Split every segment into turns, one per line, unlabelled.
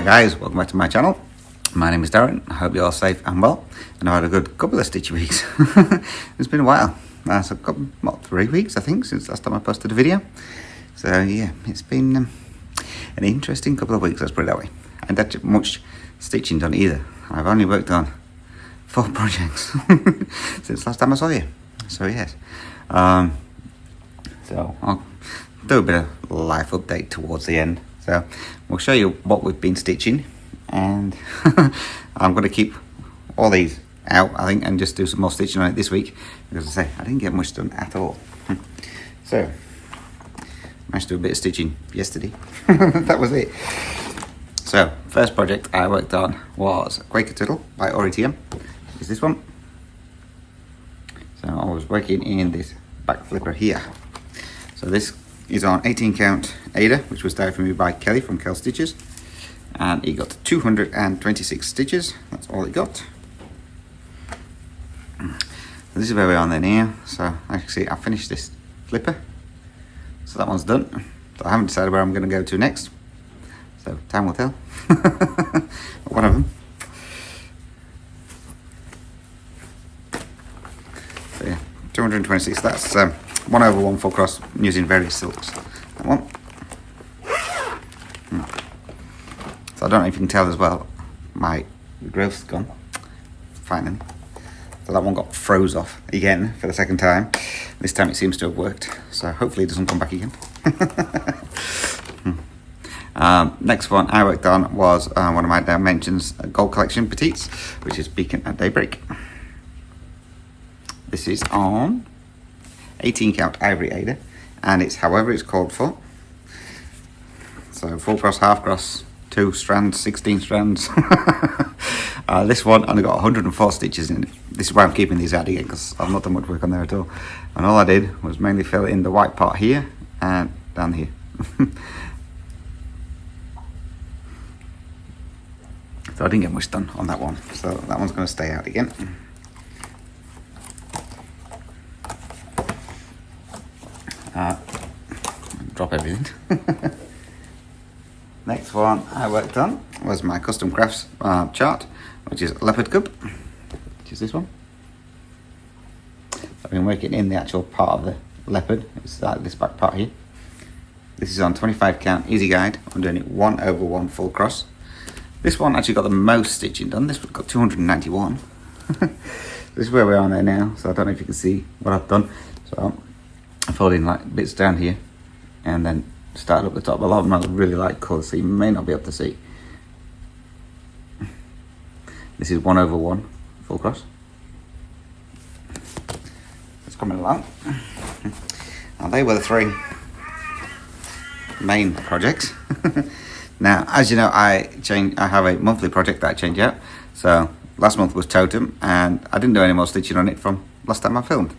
guys, welcome back to my channel. My name is Darren. I hope you're all safe and well, and I've had a good couple of stitchy weeks. It's been a while. That's a couple, 3 weeks I think since last time I posted a video. So yeah, it's been an interesting couple of weeks, let's put it that way. I haven't had much stitching done either. I've only worked on 4 projects since last time I saw you. So yes, so I'll do a bit of life update towards the end. So we'll show you what we've been stitching, and I'm going to keep all these out, I think, and just do some more stitching on it this week, because I say I didn't get much done at all. So managed to do a bit of stitching yesterday. That was it. So first project I worked on was Quaker Turtle by Totem. Is this one. So I was working in this back flipper here. So this is on 18 count Ada, which was dyed for me by Kelly from Kel Stitches, and it got 226 stitches. That's all it got. This is where we are on there now. So actually I finished this flipper, so that one's done. So I haven't decided where I'm going to go to next, so time will tell. One of them. So yeah, 226. That's 1/1 full cross using various silks. That one. So I don't know if you can tell as well, my growth's gone finally. So that one got froze off again for the second time. This time it seems to have worked, so hopefully it doesn't come back again. Next one I worked on was one of my Dimensions Gold Collection Petites, which is Beacon at Daybreak. This is on 18 count Ivory Ada, and it's however it's called for. So full cross, half cross, 2 strands, 16 strands. This one only got 104 stitches in it. This is why I'm keeping these out again, because I've not done much work on there at all. And all I did was mainly fill in the white part here and down here. So I didn't get much done on that one. So that one's going to stay out again. Drop everything. Next one I worked on was my custom crafts chart, which is Leopard Cup, which is this one. I've been working in the actual part of the leopard. It's like this back part here. This is on 25 count easy guide. I'm doing it 1/1 full cross. This one actually got the most stitching done. This one got 291. This is where we are there now, so I don't know if you can see what I've done. So I fold in like bits down here and then started up the top. A lot of them are really light colours, so you may not be able to see. This is 1/1 full cross. It's coming along. Now they were the 3 main projects. Now, as you know, I have a monthly project that I change out. So last month was Totem, and I didn't do any more stitching on it from last time I filmed.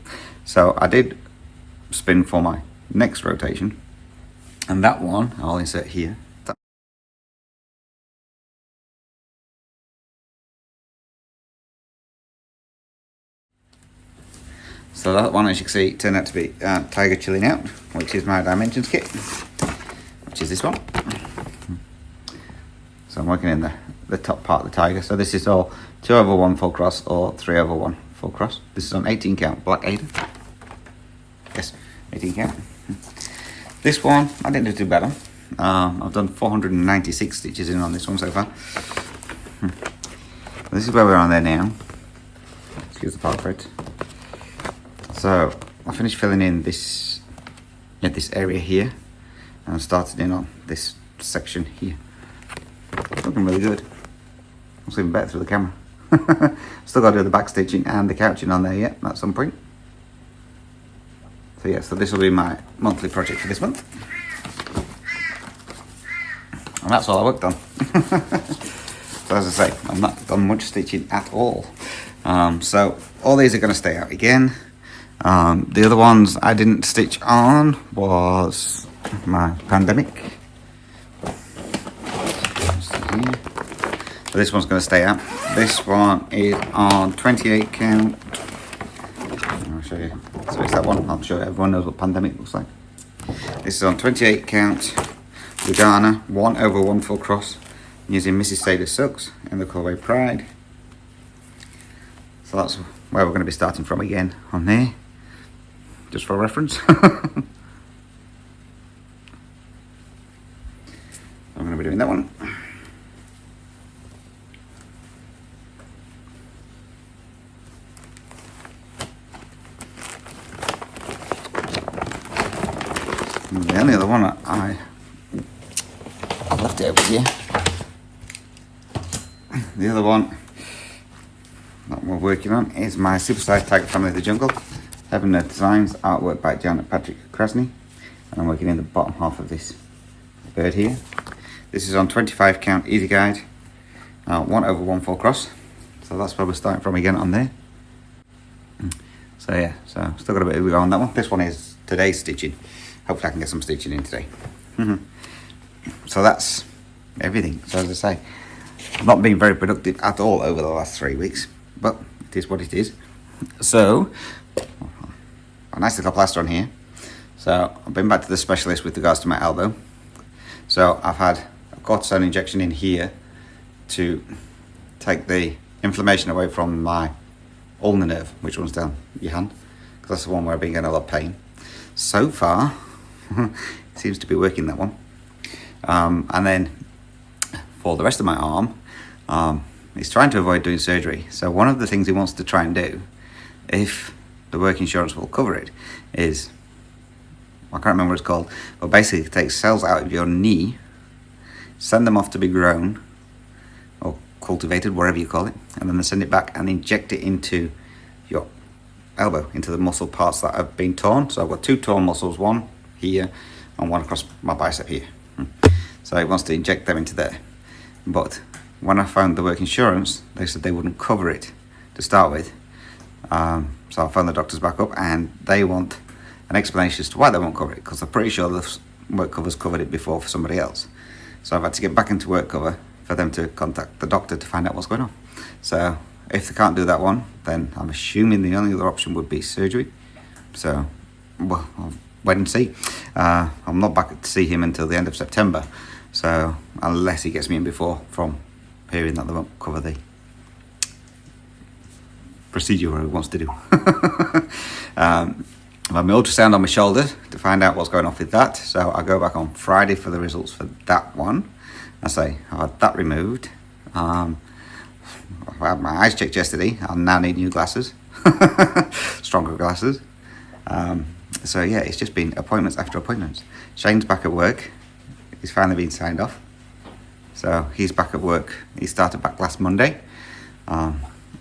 So I did spin for my next rotation, and that one I'll insert here. So that one, as you can see, turned out to be Tiger Chilling Out, which is my Dimensions kit, which is this one. So I'm working in the top part of the tiger. So this is all 2/1 full cross or 3/1 full cross. This is on 18 count Black Ada. Yes, 18 count. This one I didn't do too bad on. I've done 496 stitches in on this one so far. This is where we're on there now. Excuse the part for it. So I finished filling in this area here, and I started in on this section here. It's looking really good. Looks even better through the camera. Still got to do the back stitching and the couching on there yet at some point. So yeah, so this will be my monthly project for this month. And that's all I worked on. So as I say, I've not done much stitching at all. So all these are going to stay out again. The other ones I didn't stitch on was my Pandemic. So this one's going to stay out. This one is on 28 count. I'll show you. So it's that one. I'll show you. Everyone knows what Pandemic looks like. This is on 28 count Lugana 1/1 full cross. using Mrs. Sailor's socks in the colourway Pride. So that's where we're going to be starting from again on there, just for reference. I'm going to be doing that one. And the only other one I left it over here. The other one that we're working on is my Supersized Tiger Family of the Jungle. Heaven Earth Designs, artwork by Janet Patrick Krasny. And I'm working in the bottom half of this bird here. This is on 25 count easy guide, 1/1/4 cross. So that's where we're starting from again on there. So yeah, so still got a bit to go on that one. This one is today's stitching. Hopefully I can get some stitching in today. So that's everything. So as I say, I've not been very productive at all over the last 3 weeks, but it is what it is. So a nice little plaster on here. So I've been back to the specialist with regards to my elbow. So I've had a cortisone injection in here to take the inflammation away from my ulnar nerve, which runs down your hand, because that's the one where I've been getting a lot of pain. So far, it seems to be working, that one. And then for the rest of my arm, he's trying to avoid doing surgery. So one of the things he wants to try and do, if the work insurance will cover it, is, I can't remember what it's called, but basically it takes cells out of your knee, send them off to be grown or cultivated, whatever you call it, and then they send it back and inject it into your elbow, into the muscle parts that have been torn. So I've got 2 torn muscles, one here and one across my bicep here. So he wants to inject them into there. But when I found the work insurance, they said they wouldn't cover it to start with. So I phoned the doctors back up and they want an explanation as to why they won't cover it, because I'm pretty sure the work cover's covered it before for somebody else. So I've had to get back into work cover for them to contact the doctor to find out what's going on. So if they can't do that one, then I'm assuming the only other option would be surgery. So, well, I'll wait and see. I'm not back to see him until the end of September. So unless he gets me in before, from hearing that they won't cover the procedure he wants to do. I've had my ultrasound on my shoulder to find out what's going on with that. So I'll go back on Friday for the results for that one. I say I had that removed. I had my eyes checked yesterday. I now need new glasses, stronger glasses. So yeah, it's just been appointments after appointments. Shane's back at work. He's finally been signed off. So he's back at work. He started back last Monday.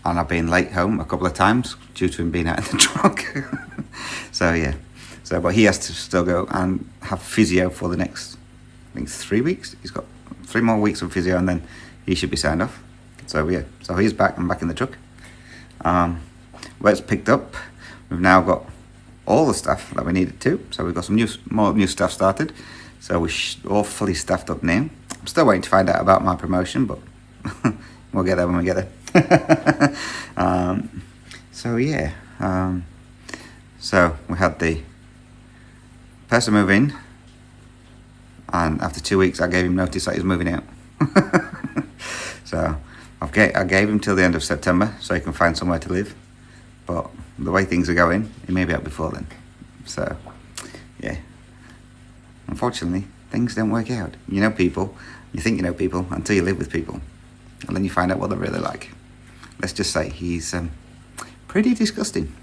And I've been late home a couple of times due to him being out in the truck. So yeah. So, but he has to still go and have physio for the next, I think, 3 weeks. He's got 3 more weeks of physio and then he should be signed off. So yeah, so he's back and back in the truck. Where it's picked up, we've now got all the stuff that we needed to. So we've got some more new stuff started. So we're all fully staffed up now. I'm still waiting to find out about my promotion, but we'll get there when we get there. So yeah, so we had the person move in, and after 2 weeks I gave him notice that he's moving out. So I gave him till the end of September so he can find somewhere to live, but the way things are going, he may be out before then. So yeah, unfortunately things don't work out. You know people, you think you know people until you live with people, and then you find out what they're really like. Let's just say he's pretty disgusting.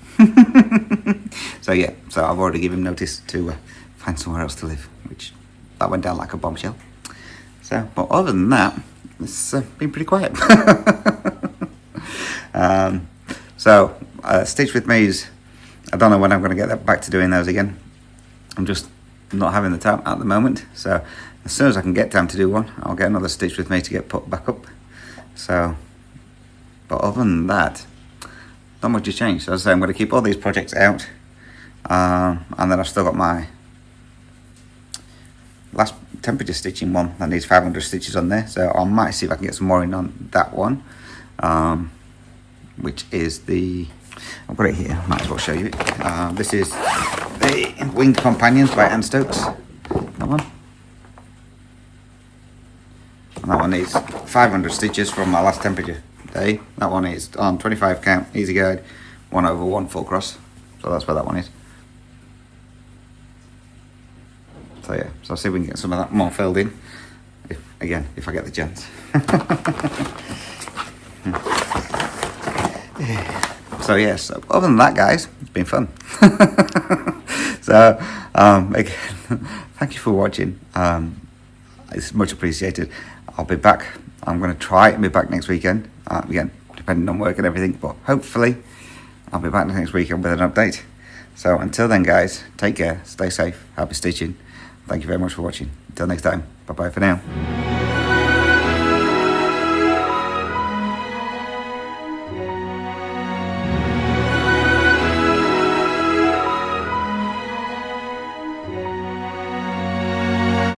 So yeah, so I've already given him notice to find somewhere else to live, which that went down like a bombshell. So, but other than that, it's been pretty quiet. So Stitch With Me's, I don't know when I'm going to get back to doing those again. I'm just not having the time at the moment. So as soon as I can get time to do one, I'll get another Stitch With Me to get put back up. So, but other than that, not much has changed. So as I say, I'm going to keep all these projects out, and then I've still got my last temperature stitching one that needs 500 stitches on there. So I might see if I can get some more in on that one, which is the, I've got it here, might as well show you it. This is the Winged Companions by Anne Stokes. That one. And that one needs 500 stitches from my last temperature day. That one is on 25 count, easy guide, 1/1 full cross. So that's where that one is. So yeah, so I'll see if we can get some of that more filled in. If I get the chance. So yes, so other than that, guys, it's been fun. So again, thank you for watching. It's much appreciated. I'll be back. I'm going to try and be back next weekend. Again, depending on work and everything, but hopefully I'll be back next weekend with an update. So until then, guys, take care, stay safe, happy stitching. Thank you very much for watching. Until next time, bye bye for now.